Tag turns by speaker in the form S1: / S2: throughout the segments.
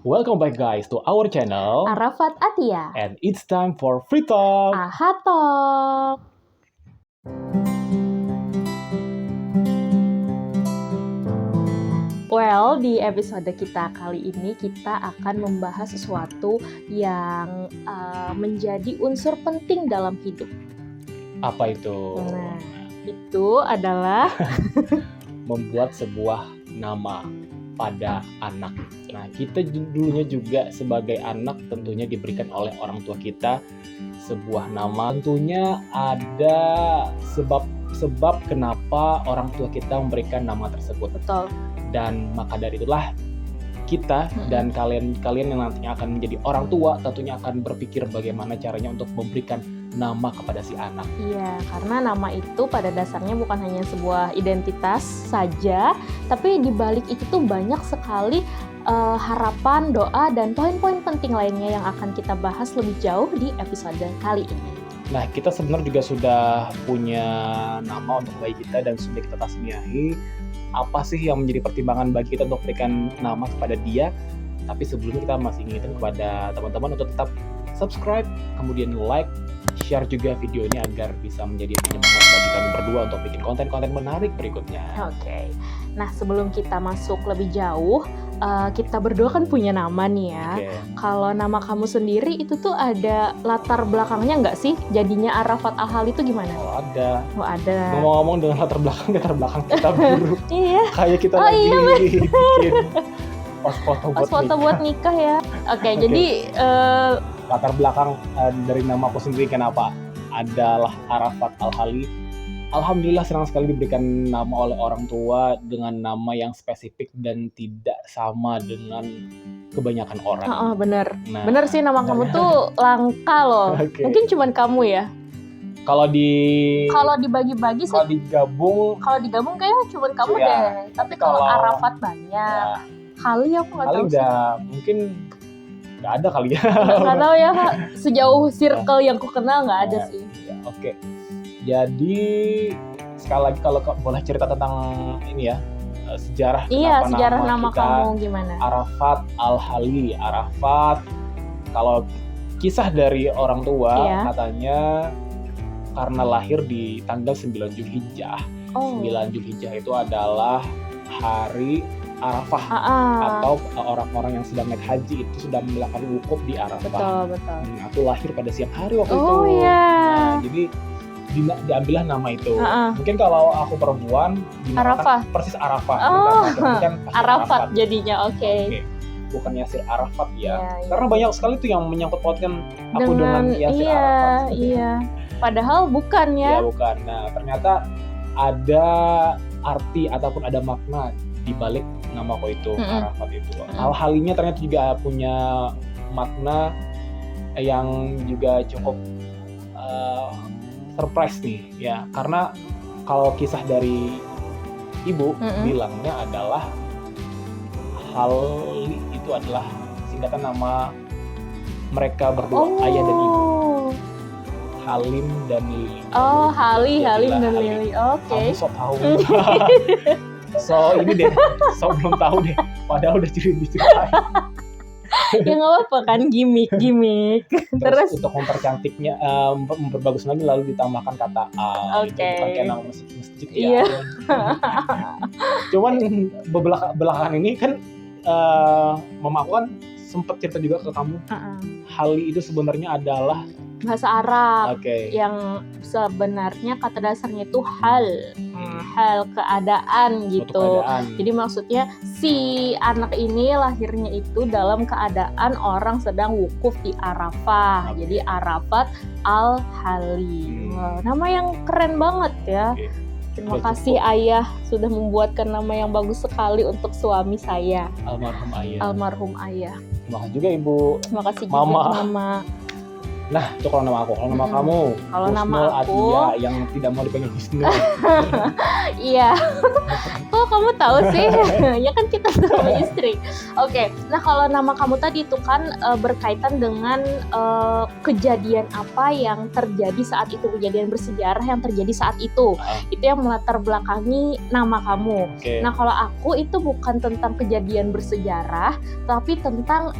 S1: Welcome back guys to our channel
S2: Arafat Atia.
S1: and it's time for Free Talk.
S2: Aha Talk. Well, di episode kita kali ini kita akan membahas sesuatu yang menjadi unsur penting dalam hidup.
S1: Apa itu?
S2: Nah, itu adalah
S1: Membuat sebuah nama pada anak. Nah, kita dulunya juga sebagai anak tentunya diberikan oleh orang tua kita sebuah nama. Tentunya ada sebab kenapa orang tua kita memberikan nama tersebut.
S2: betul.
S1: Dan maka dari itulah kita dan kalian yang nantinya akan menjadi orang tua tentunya akan berpikir bagaimana caranya untuk memberikan nama kepada si anak.
S2: Iya, karena nama itu pada dasarnya bukan hanya sebuah identitas saja, tapi di balik itu tuh banyak sekali harapan, doa, dan poin-poin penting lainnya yang akan kita bahas lebih jauh di episode kali ini.
S1: Nah, kita sebenarnya juga sudah punya nama untuk bayi kita dan sudah kita tasmiahi. Apa sih yang menjadi pertimbangan bagi kita untuk berikan nama kepada dia? Tapi sebelumnya kita masih ingetin kepada teman-teman untuk tetap subscribe, kemudian like, share juga video ini agar bisa menjadi penyemangat bagi kami berdua untuk bikin konten-konten menarik berikutnya.
S2: Oke. Nah, sebelum kita masuk lebih jauh, kita berdua kan punya nama nih ya.
S1: Oke.
S2: Kalau nama kamu sendiri itu tuh ada latar belakangnya nggak sih? Jadinya Arafat Al-Hali itu gimana?
S1: Oh, ada.
S2: Oh, ada.
S1: Ngomong-ngomong dengan latar belakang kita biru.
S2: Iya.
S1: Kayak kita
S2: Oh,
S1: lagi
S2: iya,
S1: bikin pas foto
S2: Pas foto buat nikah ya. Oke, jadi
S1: latar belakang dari nama aku sendiri kenapa adalah Arafat Al-Hali. Alhamdulillah senang sekali diberikan nama oleh orang tua dengan nama yang spesifik dan tidak sama dengan kebanyakan orang.
S2: bener.
S1: Nah,
S2: Bener sih nama kamu tuh langka loh.
S1: Oke.
S2: Mungkin cuman kamu ya.
S1: Kalau
S2: Kalau dibagi-bagi sih,
S1: kalau digabung
S2: kalau digabung kayaknya cuman kamu
S1: Iya.
S2: deh. Tapi kalau
S1: Kalau-
S2: Arafat banyak.
S1: ya,
S2: Kali aku nggak
S1: kali
S2: tahu sih.
S1: udah mungkin nggak ada kali ya.
S2: Nggak tahu ya, Kak. Sejauh circle yang ku kenal nggak ada
S1: Ya.
S2: sih.
S1: Ya, oke. Jadi sekali lagi kalau boleh cerita tentang ini ya sejarah
S2: Iya,
S1: kenapa
S2: sejarah nama
S1: kita
S2: kamu gimana?
S1: Arafat Al-Hali. Arafat kalau kisah dari orang tua
S2: Iya.
S1: katanya karena lahir di tanggal 9 Zulhijjah.
S2: Oh.
S1: 9 Zulhijjah itu adalah hari Arafah
S2: Ah.
S1: atau orang-orang yang sedang naik haji itu sudah melakukan wukuf di Arafah.
S2: Betul.
S1: Aku lahir pada siang hari waktu itu.
S2: Oh iya.
S1: Nah, jadi diambillah nama itu. Mungkin kalau aku perempuan dinamakan
S2: Arafah.
S1: persis Arafah.
S2: Oh,
S1: Bukan kan pasti
S2: Arafat jadinya, oke.
S1: Bukan Yasir Arafat ya.
S2: Iya,
S1: Karena banyak sekali tuh yang menyangkut pautkan aku dengan Yasir
S2: iya,
S1: Arafat.
S2: iya. Padahal bukan
S1: Ya
S2: ya.
S1: bukan. Nah, ternyata ada arti ataupun ada makna di balik nama aku itu, Arafat itu. Al-Halinya ternyata juga punya makna yang juga cukup surprise nih ya, karena kalau kisah dari ibu bilangnya adalah Hali itu adalah singkatan nama mereka berdua, ayah dan ibu, Halim dan Lili.
S2: Oh, Halim
S1: Jadilah
S2: dan
S1: Halim.
S2: Lili. Oke.
S1: Kamu so tahu. So ini deh, so belum tahu deh. Padahal udah diceritain.
S2: Ya nggak apa-apa kan, gimmick.
S1: Terus
S2: Terus
S1: untuk mempercantiknya, memperbagus lagi lalu ditambahkan kata al.
S2: Oke.
S1: Bukan kayak nama masjid
S2: Iya.
S1: ya. Cuman belakangan ini kan mama aku kan sempet cerita juga ke kamu. Hali itu sebenarnya adalah
S2: bahasa Arab
S1: oke.
S2: yang sebenarnya kata dasarnya itu hal keadaan
S1: Suatu
S2: gitu.
S1: keadaan.
S2: Jadi maksudnya si anak ini lahirnya itu dalam keadaan orang sedang wukuf di Arafah.
S1: Oke.
S2: Jadi Arafat Al-Hali. Wah, nama yang keren banget ya.
S1: Oke.
S2: Terima
S1: Udah
S2: kasih
S1: cukup.
S2: ayah sudah membuatkan nama yang bagus sekali untuk suami saya,
S1: Almarhum ayah.
S2: almarhum ayah.
S1: Terima kasih juga ibu.
S2: Terima kasih
S1: Mama.
S2: juga mama.
S1: Nah, itu kalau nama aku. Kalau nama
S2: Mm-mm.
S1: kamu,
S2: Kalau nama
S1: Husnul
S2: aku,
S1: Atia yang tidak mau dipanggil Husnul.
S2: iya. Kok kamu tahu sih? Ya kan kita suami istri. Oke. Nah, kalau nama kamu tadi itu kan berkaitan dengan kejadian apa yang terjadi saat itu, kejadian bersejarah yang terjadi saat itu.
S1: Ah,
S2: Itu yang melatar belakangi nama kamu.
S1: Oke.
S2: Nah, kalau aku itu bukan tentang kejadian bersejarah, tapi tentang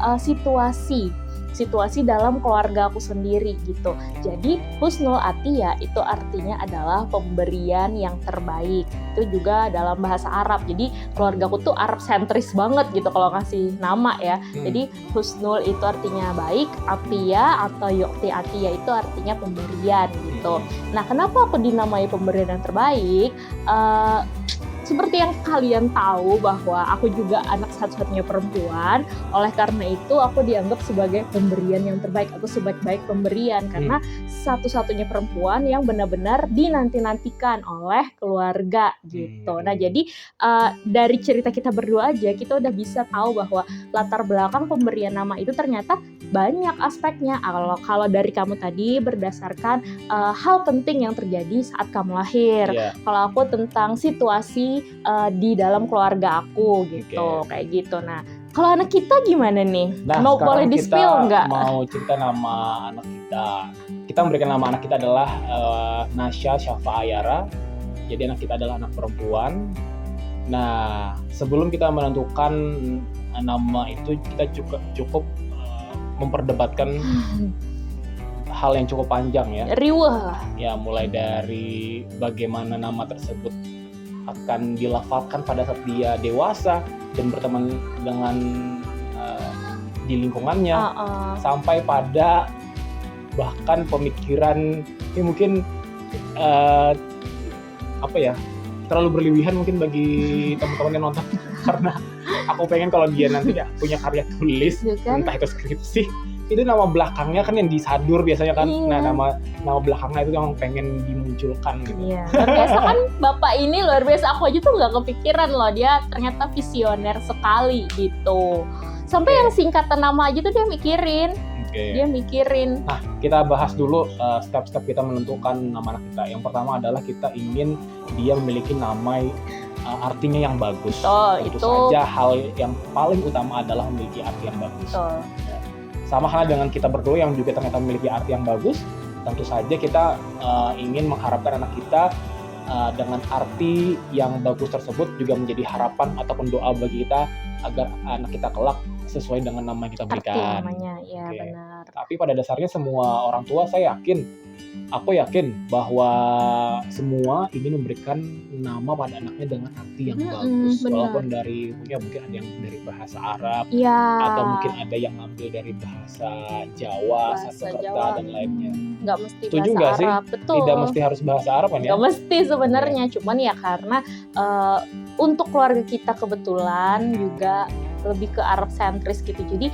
S2: situasi dalam keluarga aku sendiri gitu. Jadi Husnul Atia itu artinya adalah pemberian yang terbaik. Itu juga dalam bahasa Arab. Jadi keluargaku tuh Arab sentris banget gitu kalau ngasih nama ya. Jadi Husnul itu artinya baik, Atia atau Yukti Atia itu artinya pemberian gitu. Nah, kenapa aku dinamai pemberian yang terbaik? Seperti yang kalian tahu bahwa aku juga anak satu-satunya perempuan, oleh karena itu aku dianggap sebagai pemberian yang terbaik atau sebaik-baik pemberian karena satu-satunya perempuan yang benar-benar dinanti-nantikan oleh keluarga gitu. Nah, jadi dari cerita kita berdua aja kita udah bisa tahu bahwa latar belakang pemberian nama itu ternyata banyak aspeknya. Kalau dari kamu tadi berdasarkan hal penting yang terjadi saat kamu lahir.
S1: Iya.
S2: Kalau aku tentang situasi di dalam keluarga aku gitu,
S1: Oke.
S2: kayak gitu. Nah, kalau anak kita gimana nih?
S1: Nah,
S2: Mau boleh
S1: sekarang
S2: di-spill
S1: kita
S2: nggak?
S1: mau cerita nama anak kita. Kita memberikan nama anak kita adalah Nasya Syafa Ayara. Jadi anak kita adalah anak perempuan. Nah, sebelum kita menentukan nama itu, kita cukup memperdebatkan hal yang cukup panjang ya.
S2: Riweh lah.
S1: Ya, mulai dari bagaimana nama tersebut akan dilafalkan pada saat dia dewasa dan berteman dengan di lingkungannya, sampai pada bahkan pemikiran yang mungkin terlalu berlebihan mungkin bagi teman-teman yang nonton karena aku pengen kalau dia nanti punya karya tulis, entah itu skripsi, itu nama belakangnya kan yang disadur biasanya kan. Nah, nama belakangnya itu yang pengen dimunculkan gitu.
S2: Iya. Luar biasa kan Bapak ini luar biasa. Aku aja tuh nggak kepikiran loh, dia ternyata visioner sekali gitu. Sampai yang singkatan nama aja tuh dia mikirin. Dia mikirin.
S1: Nah, kita bahas dulu step-step kita menentukan nama anak kita. Yang pertama adalah kita ingin dia memiliki nama artinya yang bagus. Tentu saja hal yang paling utama adalah memiliki arti yang bagus. Sama halnya dengan kita berdua yang juga ternyata memiliki arti yang bagus, tentu saja kita ingin mengharapkan anak kita dengan arti yang bagus tersebut juga menjadi harapan ataupun doa bagi kita agar anak kita kelak sesuai dengan nama yang kita berikan.
S2: Arti namanya, ya benar.
S1: Tapi pada dasarnya semua orang tua aku yakin bahwa semua ingin memberikan nama pada anaknya dengan arti yang bagus. Walaupun mungkin ada yang dari bahasa Arab, atau mungkin ada yang ngambil dari bahasa Jawa, Sanskerta dan lainnya.
S2: Nggak mesti
S1: Setuju
S2: bahasa
S1: nggak sih?
S2: Arab, betul.
S1: Tidak mesti harus bahasa Arab kan ya?
S2: Nggak mesti sebenarnya, cuman ya karena untuk keluarga kita kebetulan juga lebih ke Arab sentris gitu. Jadi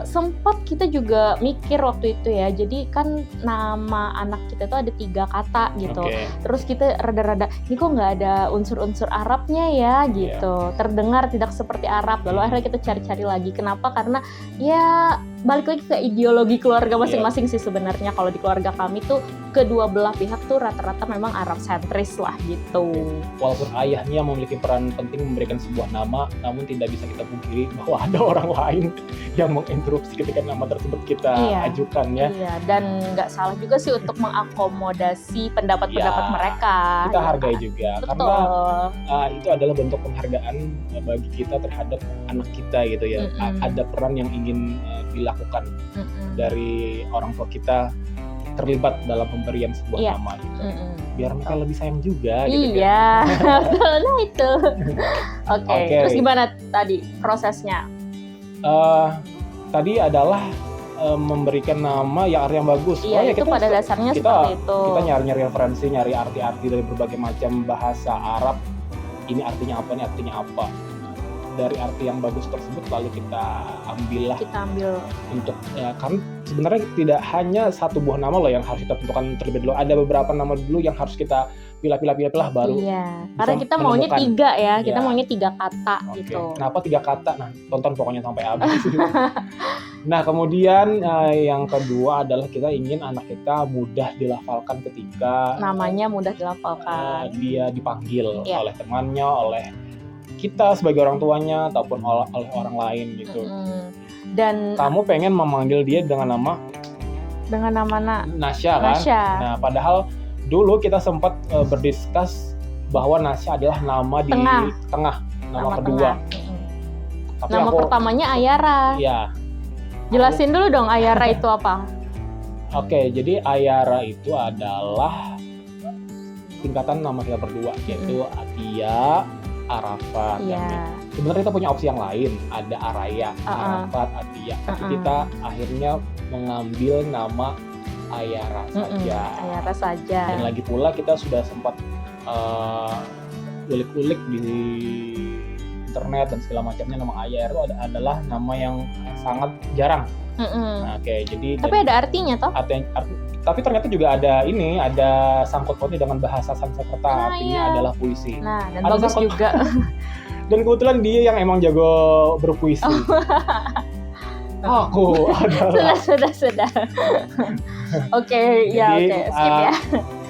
S2: sempat kita juga mikir waktu itu ya. Jadi kan nama anak kita tuh ada 3 kata gitu. Terus kita rada-rada ini kok nggak ada unsur-unsur Arabnya ya gitu. Terdengar tidak seperti Arab. Lalu akhirnya kita cari-cari lagi. Kenapa? Karena ya balik lagi ke ideologi keluarga masing-masing sih sebenarnya. Kalau di keluarga kami tuh kedua belah pihak tuh rata-rata memang Arab sentris lah gitu.
S1: Walaupun ayahnya memiliki peran penting memberikan sebuah nama, namun tidak bisa kita pungkiri bahwa ada orang lain yang menginterupsi ketika nama tersebut kita ajukan ya. Iya,
S2: dan nggak salah juga sih untuk mengakomodasi pendapat-pendapat mereka.
S1: Kita hargai juga.
S2: Betul.
S1: Karena itu adalah bentuk penghargaan bagi kita terhadap anak kita gitu ya. Ada peran yang ingin dilakukan dari orang tua kita terlibat dalam pemberian sebuah nama gitu. Biar mereka lebih sayang juga gitu.
S2: Iya, nah itu. Oke, terus gimana tadi prosesnya?
S1: Tadi adalah memberikan nama yang arti yang bagus.
S2: Iya, itu pada dasarnya seperti itu.
S1: Kita nyari referensi, nyari arti-arti dari berbagai macam bahasa Arab. Ini artinya apa, ini artinya apa. Dari arti yang bagus tersebut lalu kita ambil untuk kan sebenarnya tidak hanya satu buah nama loh yang harus kita tentukan terlebih dulu. Ada beberapa nama dulu yang harus kita pilah baru.
S2: Iya, karena kita maunya 3 ya. Kita maunya 3 kata gitu.
S1: Kenapa 3 kata? Nah, tonton pokoknya sampai habis. Nah, kemudian yang kedua adalah kita ingin anak kita mudah dilafalkan ketika
S2: Namanya mudah dilafalkan.
S1: dia dipanggil
S2: Iya.
S1: oleh temannya, oleh kita sebagai orang tuanya, ataupun oleh orang lain gitu.
S2: Dan
S1: Kamu pengen memanggil dia dengan nama Nasya kan?
S2: Nasya.
S1: Nah, padahal dulu kita sempat berdiskus bahwa Nasya adalah nama di tengah, nama kedua. Tapi
S2: nama pertamanya Ayara.
S1: Iya.
S2: Jelasin dulu dong Ayara itu apa?
S1: Oke, jadi Ayara itu adalah tingkatan nama kita berdua, yaitu Atia, Arafat.
S2: Iya.
S1: Sebenarnya kita punya opsi yang lain, ada Araya, Arafat, Atia. Tapi kita akhirnya mengambil nama Ayara saja.
S2: Ayara saja.
S1: Dan lagi pula kita sudah sempat ulik-ulik di internet dan segala macamnya, nama Ayara itu adalah nama yang sangat jarang. Nah, oke, jadi
S2: tapi ada artinya toh?
S1: Tapi ternyata juga ada sangkut pautnya dengan bahasa Sanskerta, artinya adalah puisi.
S2: Nah, dan bagus juga.
S1: Dan kebetulan dia yang emang jago berpuisi. Aku adalah.
S2: Sudah. Oke, skip ya.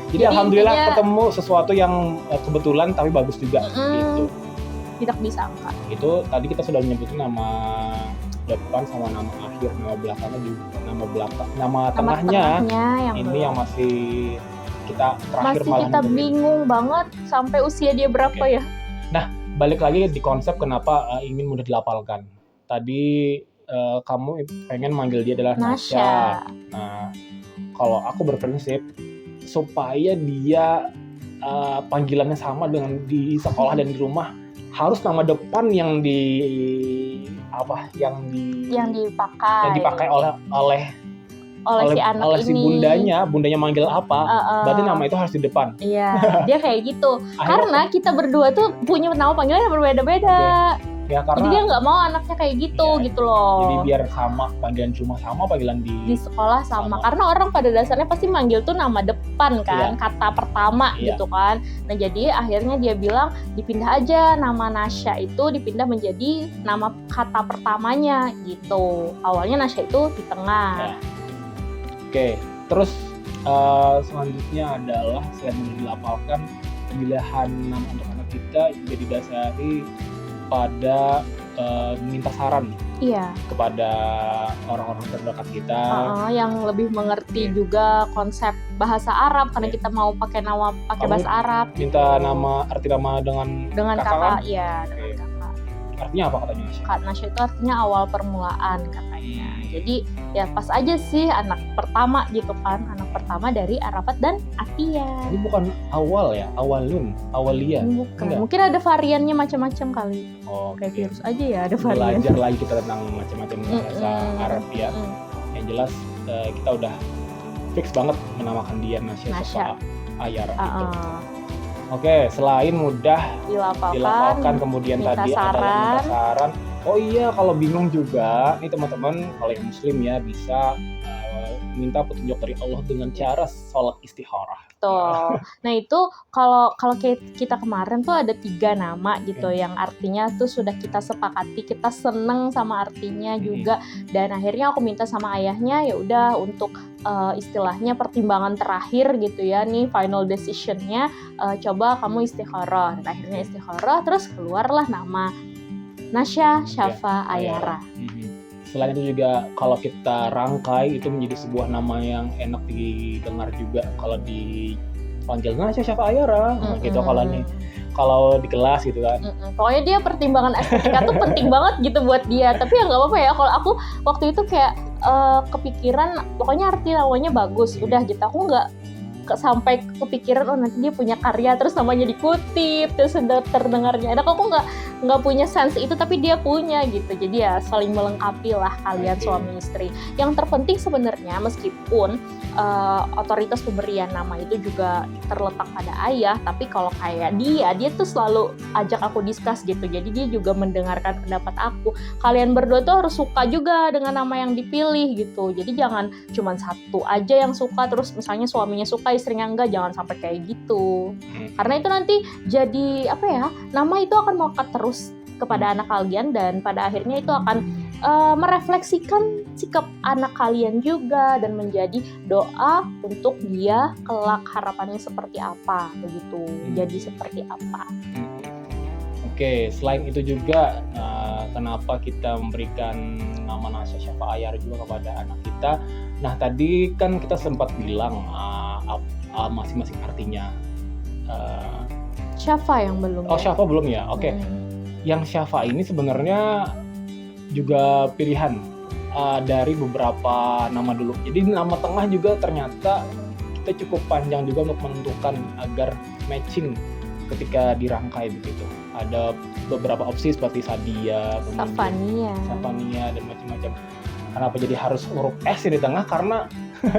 S1: Jadi alhamdulillah ketemu sesuatu yang kebetulan tapi bagus juga gitu.
S2: Tidak disangka.
S1: Itu tadi kita sudah menyebutin nama depan sama nama akhir, nama belakangnya juga, nama tengahnya yang ini yang masih kita terakhir
S2: masih kita bingung banget sampai usia dia berapa ya.
S1: Nah, balik lagi di konsep kenapa ingin mudah dilafalkan. Tadi kamu pengen manggil dia adalah Nasya. Nah, kalau aku berprinsip supaya dia panggilannya sama dengan di sekolah dan di rumah, harus nama depan yang
S2: dipakai
S1: oleh
S2: si anak
S1: oleh
S2: ini.
S1: Si bundanya manggil apa, berarti nama itu harus di depan.
S2: Iya, dia kayak gitu. Karena kita berdua tuh punya nama panggilan yang berbeda-beda.
S1: Ya, karena
S2: jadi dia nggak mau anaknya kayak gitu, gitu loh.
S1: Jadi biar sama, panggilan cuma sama, panggilan di
S2: sekolah sama. Karena orang pada dasarnya pasti manggil tuh nama depan kan, kata pertama gitu kan. Nah, jadi akhirnya dia bilang dipindah aja nama Nasya itu dipindah menjadi nama kata pertamanya gitu. Awalnya Nasya itu di tengah.
S1: Oke, terus selanjutnya adalah selain dilafalkan, pemilihan nama untuk anak kita juga didasari pada minta saran kepada orang-orang terdekat kita
S2: yang lebih mengerti juga konsep bahasa Arab karena kita mau pakai bahasa Arab.
S1: Minta arti nama dengan
S2: kakak, iya, dengan kakak.
S1: Artinya apa katanya Nasya?
S2: Kak Nasya itu artinya awal permulaan katanya. Jadi ya pas aja sih anak pertama gitu kan, anak pertama dari Arafat dan Atia.
S1: Ini bukan awal ya, awalia.
S2: Bukan. Enggak. Mungkin ada variannya macam-macam kali. Kayak virus aja ya ada varian.
S1: Belajar lagi kita tentang macam-macam bahasa Arab ya. Yang jelas kita udah fix banget menamakan dia Nasya. Ayara gitu. Oke, selain mudah dilafalkan, kemudian tadi adalah minta saran. Oh iya, kalau bingung juga, nih teman-teman, kalau yang muslim ya bisa minta petunjuk dari Allah dengan cara sholat istikharah.
S2: Tuh. Nah itu kalau kita kemarin tuh ada 3 nama gitu yang artinya tuh sudah kita sepakati, kita seneng sama artinya juga, dan akhirnya aku minta sama ayahnya ya udah untuk istilahnya pertimbangan terakhir gitu ya, nih final decisionnya coba kamu istikharah. Dan akhirnya istikharah, terus keluarlah nama Nasya Syafa Ayara.
S1: Selain itu juga kalau kita rangkai itu menjadi sebuah nama yang enak didengar juga kalau dipanggil Nasya Syafa Ayara gitu kalau di kelas gitu kan.
S2: Pokoknya dia pertimbangan estetika tuh penting banget gitu buat dia. Tapi ya nggak apa-apa ya, kalau aku waktu itu kayak kepikiran pokoknya arti namanya bagus udah gitu, aku nggak sampai kepikiran nanti dia punya karya terus namanya dikutip terus terdengarnya enak. Aku nggak punya sense itu, tapi dia punya gitu. Jadi ya saling melengkapi lah kalian suami istri. Yang terpenting sebenarnya meskipun otoritas pemberian nama itu juga terletak pada ayah, tapi kalau kayak dia tuh selalu ajak aku discuss gitu. Jadi dia juga mendengarkan pendapat aku. Kalian berdua tuh harus suka juga dengan nama yang dipilih gitu. Jadi jangan cuma satu aja yang suka terus misalnya suaminya suka istrinya enggak, jangan sampai kayak gitu. Karena itu nanti jadi nama itu akan melekat terus kepada anak kalian dan pada akhirnya itu akan merefleksikan sikap anak kalian juga dan menjadi doa untuk dia kelak harapannya seperti apa begitu, jadi seperti apa.
S1: Oke, selain itu juga kenapa kita memberikan nama Nasya Syafa Ayar juga kepada anak kita. Nah, tadi kan kita sempat bilang masing-masing artinya.
S2: Syafa yang belum.
S1: Oh, Syafa belum ya? Oke. Yang Syafa ini sebenarnya juga pilihan dari beberapa nama dulu. Jadi nama tengah juga ternyata kita cukup panjang juga untuk menentukan agar matching ketika dirangkai begitu. Ada beberapa opsi seperti Sadia, Safania dan macam-macam. Kenapa jadi harus huruf S di tengah? Karena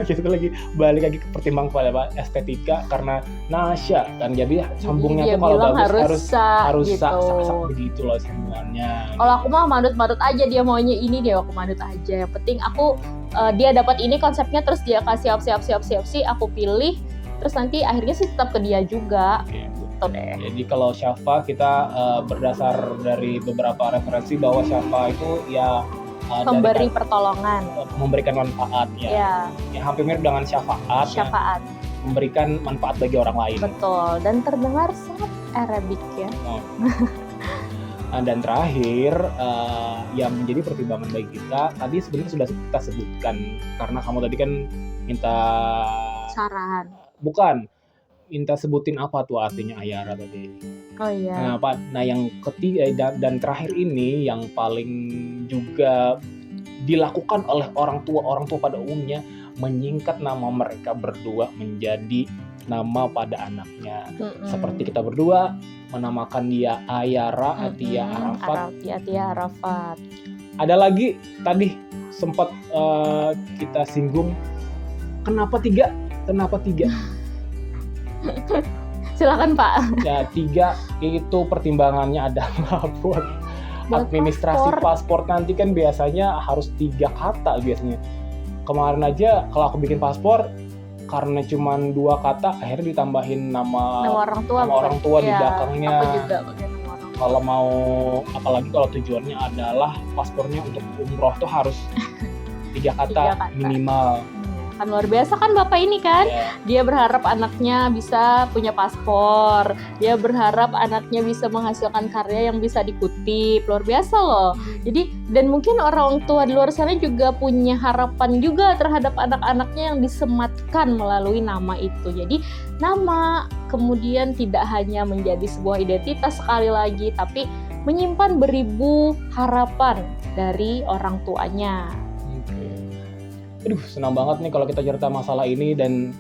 S1: gitu lagi balik lagi ke pertimbangan pada estetika karena Nasya kan, jadi sambungnya tuh kalau bagus harus
S2: gitu.
S1: sak begitu loh sambungannya.
S2: Kalau aku mah manut aja, dia maunya ini dia aku manut aja. Yang penting aku dia dapat ini konsepnya, terus dia kasih opsi aku pilih, terus nanti akhirnya sih tetap ke dia juga. Deh.
S1: Jadi kalau Syafa kita berdasar dari beberapa referensi bahwa Syafa itu ya
S2: memberi pertolongan,
S1: memberikan manfaat ya. Ya hampir mirip dengan syafaat. Memberikan manfaat bagi orang lain.
S2: Betul, dan terdengar sangat Arabic ya.
S1: Dan terakhir yang menjadi pertimbangan bagi kita tadi sebenarnya sudah kita sebutkan, karena kamu tadi kan minta
S2: saran.
S1: Bukan. Minta sebutin apa tuh artinya Ayara tadi.
S2: Oh iya.
S1: Nah yang ketiga dan terakhir ini yang paling juga dilakukan oleh orang tua pada umumnya, menyingkat nama mereka berdua menjadi nama pada anaknya. Seperti kita berdua menamakan dia Ayara Atia Arafat. Ada lagi tadi sempat kita singgung, kenapa tiga?
S2: Silakan Pak.
S1: Ya 3 itu pertimbangannya adalah buat administrasi paspor nanti kan biasanya harus 3 kata biasanya. Kemarin aja kalau aku bikin paspor karena cuma 2 kata akhirnya ditambahin nama orang tua di belakangnya.
S2: Aku juga pakai nama orang tua.
S1: Kalau mau apalagi kalau tujuannya adalah paspornya untuk umroh tuh harus 3 kata minimal.
S2: Kan luar biasa kan Bapak ini kan, dia berharap anaknya bisa punya paspor, dia berharap anaknya bisa menghasilkan karya yang bisa dikutip, luar biasa loh. Jadi dan mungkin orang tua di luar sana juga punya harapan juga terhadap anak-anaknya yang disematkan melalui nama itu. Jadi nama kemudian tidak hanya menjadi sebuah identitas sekali lagi, tapi menyimpan beribu harapan dari orang tuanya.
S1: Aduh, senang banget nih kalau kita cerita masalah ini, dan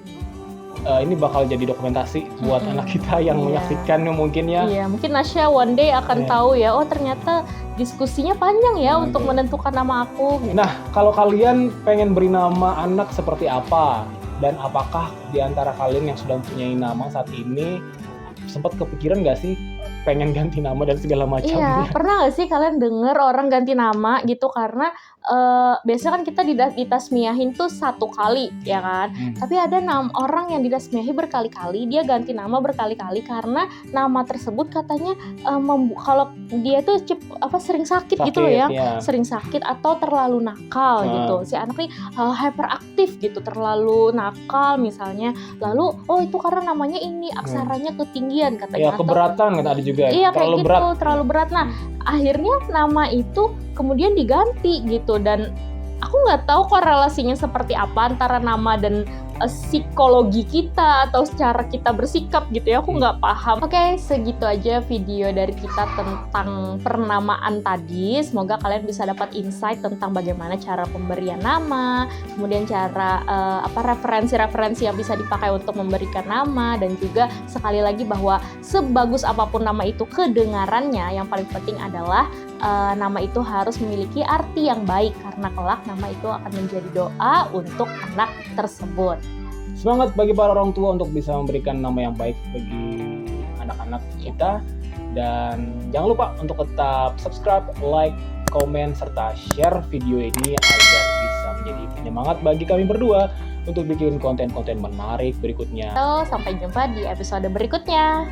S1: ini bakal jadi dokumentasi buat anak kita yang menyaksikannya mungkin ya.
S2: Iya, mungkin Nasya one day akan tahu ya, oh ternyata diskusinya panjang ya untuk menentukan nama aku. Gitu.
S1: Nah, kalau kalian pengen beri nama anak seperti apa? Dan apakah di antara kalian yang sudah mempunyai nama saat ini sempat kepikiran nggak sih pengen ganti nama dan segala macamnya?
S2: Iya, pernah nggak sih kalian denger orang ganti nama gitu? Karena biasanya kan kita ditasmiyahin tuh 1 kali ya kan, tapi ada orang yang ditasmiyahi berkali-kali, dia ganti nama berkali-kali karena nama tersebut katanya kalau dia tuh sering sakit gitu loh ya, sering sakit atau terlalu nakal gitu, si anak nih hyperaktif gitu, terlalu nakal misalnya, lalu itu karena namanya ini aksaranya ketinggian katanya,
S1: keberatan kan ada juga,
S2: terlalu berat. Nah akhirnya nama itu kemudian diganti gitu, dan aku nggak tahu korelasinya seperti apa antara nama dan psikologi kita atau secara kita bersikap gitu ya, aku nggak paham. Oke, segitu aja video dari kita tentang pernamaan tadi. Semoga kalian bisa dapat insight tentang bagaimana cara pemberian nama, kemudian cara referensi-referensi yang bisa dipakai untuk memberikan nama, dan juga sekali lagi bahwa sebagus apapun nama itu kedengarannya, yang paling penting adalah nama itu harus memiliki arti yang baik, karena kelak nama itu akan menjadi doa untuk anak tersebut.
S1: Semangat bagi para orang tua untuk bisa memberikan nama yang baik bagi anak-anak kita, dan jangan lupa untuk tetap subscribe, like, komen, serta share video ini agar bisa menjadi penyemangat bagi kami berdua untuk bikin konten-konten menarik berikutnya.
S2: Sampai jumpa di episode berikutnya.